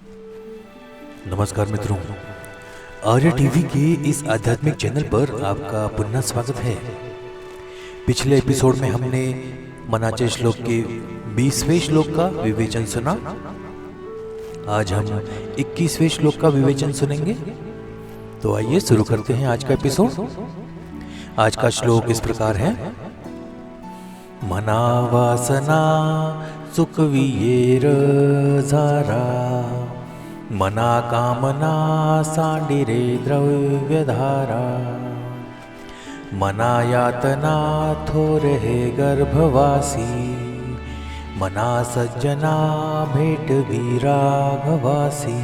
नमस्कार मित्रों, आर्य टीवी के इस आध्यात्मिक चैनल पर आपका पुनः स्वागत है। पिछले एपिसोड में हमने मनाचे श्लोक के 20वें श्लोक का विवेचन सुना। आज हम 21वें श्लोक का विवेचन सुनेंगे। तो आइए शुरू करते हैं आज का एपिसोड। आज का श्लोक इस प्रकार है। मना वासना सुख वियेर झारा, मना कामना सांडिरे द्रव्यधारा, मना यातना थोर है गर्भवासी, मना सज्जना भेट विरागवासी।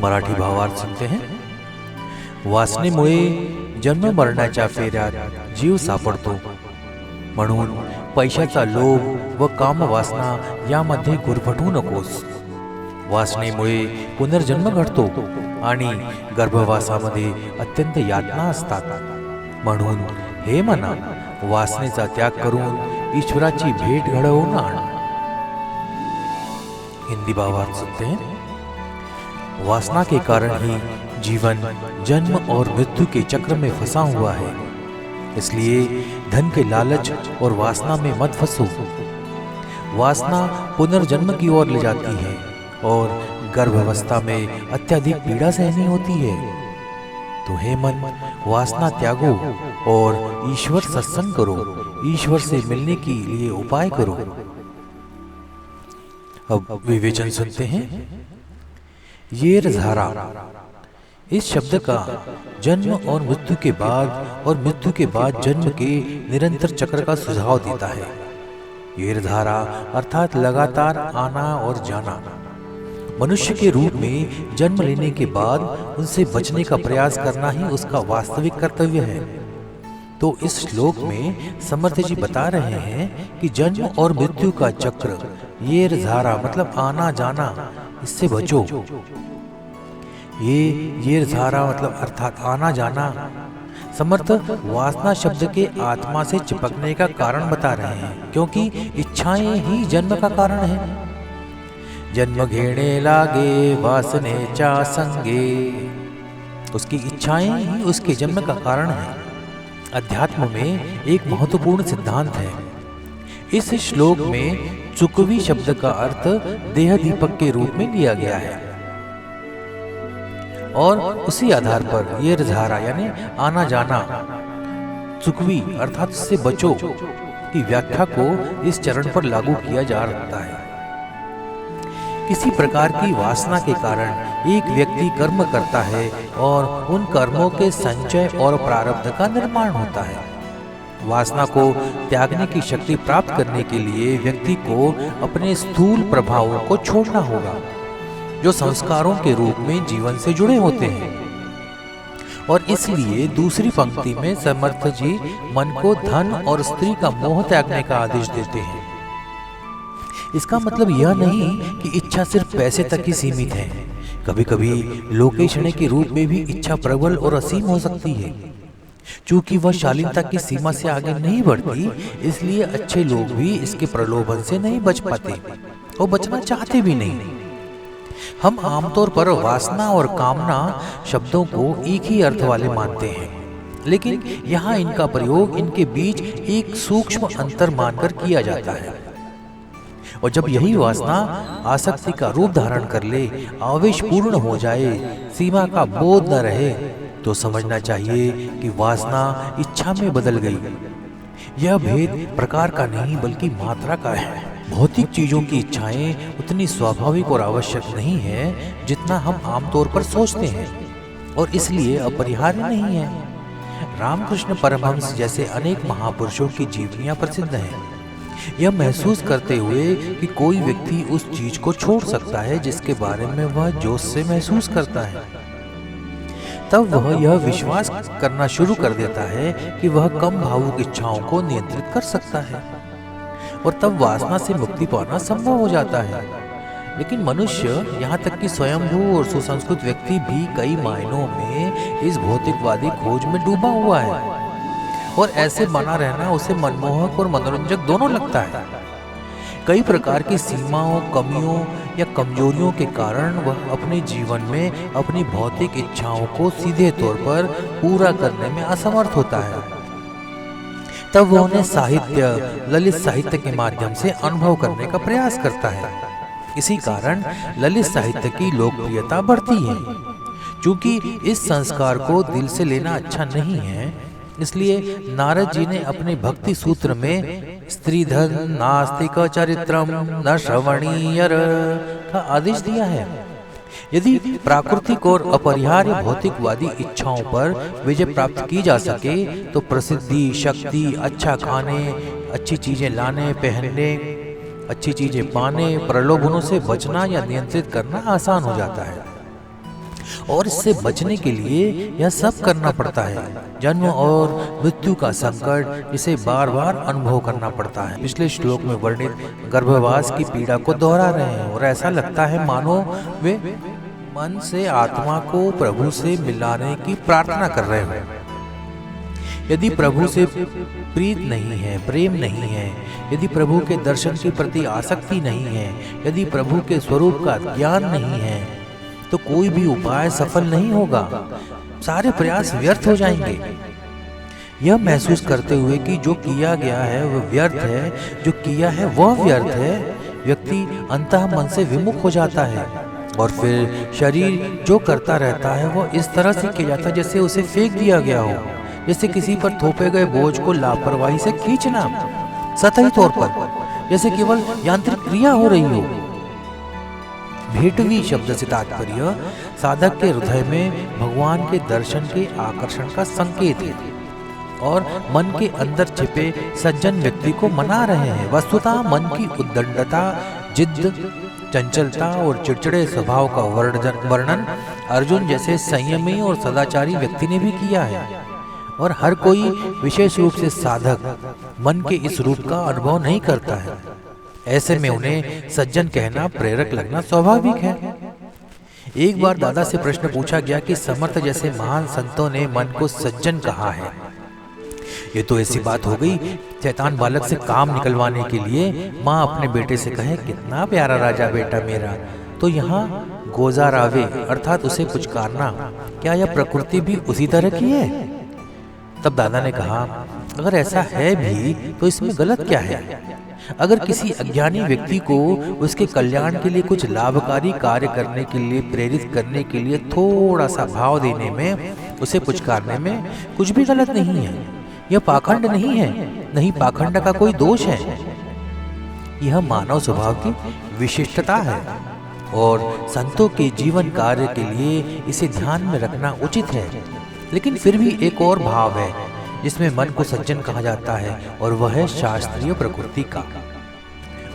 मराठी भावार्थ सुनते हैं। वासनेमुळे जन्म मरणाच्या फेऱ्यात जीव सापडतो, म्हणून पैशाचा लोभ व कामवासना यामध्ये गुरफटू नकोस। वासनेमुळे पुनर्जन्म घडतो आणि गर्भवासामध्ये अत्यंत यातना असतात, म्हणून हे मना वासनेचा त्याग करून ईश्वराची भेट घडवून आण। हिंदी भावार्थ सुनते हैं। वासना के कारण ही जीवन जन्म और मृत्यु के चक्र में फंसा हुआ है, इसलिए धन के लालच और वासना में मत फंसो। वासना पुनर्जन्म की ओर ले जाती है और गर्भावस्था में अत्यधिक पीड़ा सहनी होती है। तो हे मन, वासना त्यागो और ईश्वर सत्संग करो, ईश्वर से मिलने के लिए उपाय करो। अब विवेचन सुनते हैं। ये धारा इस शब्द का जन्म और मृत्यु के बाद और मृत्यु के बाद जन्म के निरंतर चक्र का सुझाव देता है। ये धारा अर्थात लगातार आना और जाना। मनुष्य के रूप में जन्म लेने के बाद उनसे बचने का प्रयास करना ही उसका वास्तविक कर्तव्य है। तो इस श्लोक में समर्थ जी बता रहे हैं कि जन्म और मृत्यु का चक्र, ये धारा मतलब आना जाना, इससे बचो। ये धारा मतलब अर्थात आना जाना समर्थ वासना शब्द के आत्मा से चिपकने का कारण बता रहे हैं, क्योंकि इच्छाएं ही जन्म का कारण है। जन्म घेणे लागे वासनेच्या संगे, उसकी इच्छाएं ही उसके जन्म का कारण है। अध्यात्म में एक महत्वपूर्ण सिद्धांत है। इस श्लोक में चुकवी शब्द का अर्थ देह दीपक के रूप में लिया गया है और उसी आधार पर ये धारा यानी आना जाना, चुकवी अर्थात इससे बचो की व्याख्या को इस चरण पर लागू किया जा सकता है। किसी प्रकार की वासना के कारण एक व्यक्ति कर्म करता है और उन कर्मों के संचय और प्रारब्ध का निर्माण होता है। वासना को त्यागने की शक्ति प्राप्त करने के लिए व्यक्ति को अपने स्थूल प्रभावों को छोड़ना होगा, जो संस्कारों के रूप में जीवन से जुड़े होते हैं। और इसलिए दूसरी पंक्ति में समर्थ जी मन को धन और स्त्री का मोह त्यागने का आदेश देते हैं। इसका मतलब यह नहीं कि इच्छा सिर्फ पैसे तक ही सीमित है। कभी कभी लोकेशने के रूप में भी इच्छा प्रबल और असीम हो सकती है। चूंकि वह शालीनता की सीमा से आगे नहीं बढ़ती, इसलिए अच्छे लोग भी इसके प्रलोभन से नहीं बच पाते और बचना चाहते भी नहीं। हम आमतौर पर वासना और कामना शब्दों को एक ही अर्थ वाले मानते हैं, लेकिन यहाँ इनका प्रयोग इनके बीच एक सूक्ष्म अंतर मानकर किया जाता है। और जब यही वासना आसक्ति का रूप धारण कर ले, आवेश पूर्ण हो जाए, सीमा का बोध न रहे, तो समझना चाहिए कि वासना इच्छा में बदल गई। यह भेद प्रकार का नहीं बल्कि मात्रा का है। भौतिक चीजों की इच्छाएं उतनी स्वाभाविक और आवश्यक नहीं है जितना हम आमतौर पर सोचते हैं, और इसलिए अपरिहार्य नहीं है। रामकृष्ण परमहंस जैसे अनेक महापुरुषों की जीवनियां प्रसिद्ध हैं, यह महसूस करते हुए कि कोई व्यक्ति उस चीज को छोड़ सकता है जिसके बारे में वह जोश से महसूस करता है। तब वह यह विश्वास करना शुरू कर देता है कि वह कम भावुक इच्छाओं को नियंत्रित कर सकता है, और तब वासना से मुक्ति पाना संभव हो जाता है। लेकिन मनुष्य, यहाँ तक कि स्वयंभू और सुसंस्कृत व्यक्ति भी कई मायनों में इस भौतिकवादी खोज में डूबा हुआ है, और ऐसे बना रहना उसे मनमोहक और मनोरंजक दोनों लगता है। कई प्रकार की सीमाओं, कमियों या कमजोरियों के कारण वह अपने जीवन में अपनी भौतिक इच्छाओं को सीधे तौर पर पूरा करने में असमर्थ होता है। तब वह उन्हें साहित्य, ललित साहित्य के माध्यम से अनुभव करने का प्रयास करता है। इसी कारण ललित साहित्य की लोकप्रियता बढ़ती है। क्योंकि इस संस्कार को दिल से लेना अच्छा नहीं है, इसलिए नारद जी ने अपने भक्ति सूत्र में स्त्रीधन नास्तिक चरित्रम न श्रवणीयर का आदेश दिया है। यदि प्राकृतिक और अपरिहार्य भौतिकवादी इच्छाओं पर विजय प्राप्त की जा सके तो प्रसिद्धि, शक्ति, अच्छा खाने, अच्छी चीजें लाने, पहनने, अच्छी चीजें पाने, प्रलोभनों से बचना या नियंत्रित करना आसान हो जाता है। और इससे बचने के लिए यह सब करना पड़ता है। जन्म और मृत्यु का संकट जिसे बार बार अनुभव करना पड़ता है। पिछले श्लोक में वर्णित गर्भवास की पीड़ा को दोहरा रहे हैं और ऐसा लगता है मानो वे मन से आत्मा को प्रभु से मिलाने की प्रार्थना कर रहे हो। यदि प्रभु से प्रीत नहीं है, प्रेम नहीं है, यदि प्रभु के दर्शन के प्रति आसक्ति नहीं है, यदि प्रभु के स्वरूप का ज्ञान नहीं है, तो कोई भी उपाय सफल नहीं होगा। सारे प्रयास व्यर्थ हो जाएंगे। यह महसूस करते हुए कि जो किया गया है वह व्यर्थ है, जो किया है वह व्यर्थ है, व्यक्ति अंतः मन से विमुख हो जाता है और फिर शरीर जो करता रहता है वह इस तरह से किया जाता है जैसे उसे फेंक दिया गया हो, जैसे किसी पर थोपे गए बोझ को लापरवाही से खींचना, सतही तौर पर जैसे केवल यांत्रिक क्रिया हो रही हो। भेटवी शब्द से तात्पर्य साधक के हृदय में भगवान के दर्शन के आकर्षण का संकेत है और मन के अंदर छिपे सज्जन व्यक्ति को मना रहे हैं। वस्तुतः मन की उद्दंडता, जिद्द, चंचलता और चिड़चिड़े स्वभाव का वर्णन अर्जुन जैसे संयमी और सदाचारी व्यक्ति ने भी किया है। और हर कोई विशेष रूप से साधक मन के इस रूप का अनुभव नहीं करता है। ऐसे में उन्हें सज्जन कहना प्रेरक लगना स्वाभाविक है। एक बार दादा से प्रश्न पूछा गया कि समर्थ जैसे महान संतों ने मन को सज्जन कहा है। ये तो ऐसी बात हो गई, शैतान बालक से काम निकलवाने के लिए माँ अपने बेटे से कहे, कितना प्यारा राजा बेटा मेरा, तो यहाँ गोजारावे अर्थात उसे पुचकारना, क्या यह प्रकृति भी उसी तरह की है? तब दादा ने कहा, अगर ऐसा है भी तो इसमें गलत क्या है? अगर किसी अज्ञानी व्यक्ति को उसके कल्याण के लिए कुछ लाभकारी कार्य करने के लिए प्रेरित करने के लिए थोड़ा सा भाव देने में, उसे पुचकारने में कुछ भी गलत नहीं है। यह पाखंड नहीं है, नहीं पाखंड का कोई दोष है। यह मानव स्वभाव की विशिष्टता है और संतों के जीवन कार्य के लिए इसे ध्यान में रखना उचित है। लेकिन फिर भी एक और भाव है जिसमें मन को सज्जन कहा जाता है और वह है शास्त्रीय प्रकृति का।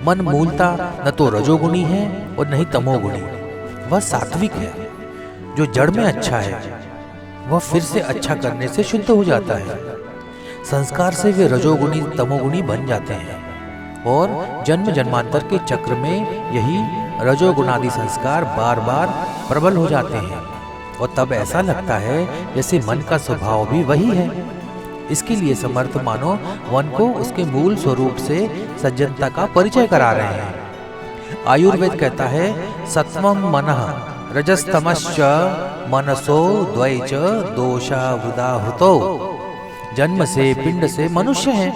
मन मूलतः न तो रजोगुणी है और न ही तमोगुणी, वह सात्विक है। जो जड़ में अच्छा है वह फिर से अच्छा करने से शुद्ध हो जाता है। संस्कार से वे रजोगुणी तमोगुणी बन जाते हैं और जन्म जन्मांतर के चक्र में यही रजोगुणादि संस्कार बार बार प्रबल हो जाते हैं और तब ऐसा लगता है जैसे मन का स्वभाव भी वही है। इसके लिए समर्थ मानो मन को उसके मूल स्वरूप से सज्जनता का परिचय करा रहे हैं। आयुर्वेद कहता है, सत्वम मनः रजस्तमश्च मनसो द्वैच दोषा वृदाहुतो। जन्म से पिंड से मनुष्य है,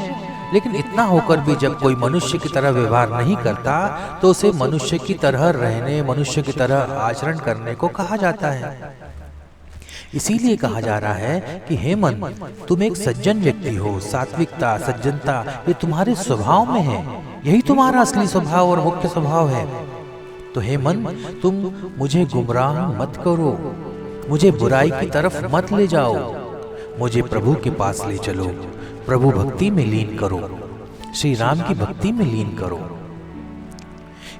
लेकिन इतना होकर भी जब कोई मनुष्य की तरह व्यवहार नहीं करता तो उसे मनुष्य की तरह रहने, मनुष्य की तरह आचरण करने को कहा जाता है। इसीलिए कहा जा रहा है कि हे मन, तुम एक सज्जन व्यक्ति हो। सात्विकता, सज्जनता ये तुम्हारे स्वभाव में है, यही तुम्हारा असली स्वभाव और मुख्य स्वभाव है। तो हे मन, तुम मुझे गुमराह मत करो, मुझे बुराई की तरफ मत ले जाओ, मुझे प्रभु के पास ले चलो, प्रभु भक्ति में लीन करो, श्री राम की भक्ति में लीन करो।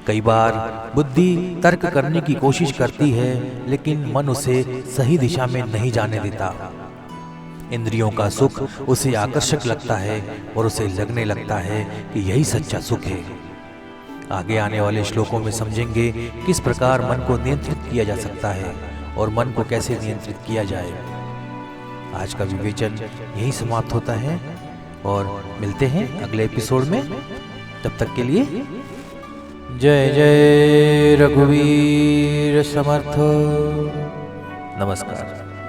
कई बार बुद्धि तर्क करने की कोशिश करती है, लेकिन मन उसे सही दिशा में नहीं जाने देता। इंद्रियों का सुख उसे आकर्षक लगता है और उसे लगने लगता है कि यही सच्चा सुख है। आगे आने वाले श्लोकों में समझेंगे किस प्रकार मन को नियंत्रित किया जा सकता है और मन को कैसे नियंत्रित किया जाए। आज का विवेचन यही समाप्त होता है और मिलते हैं अगले एपिसोड में। तब तक के लिए जय जय रघुवीर समर्थ। नमस्कार।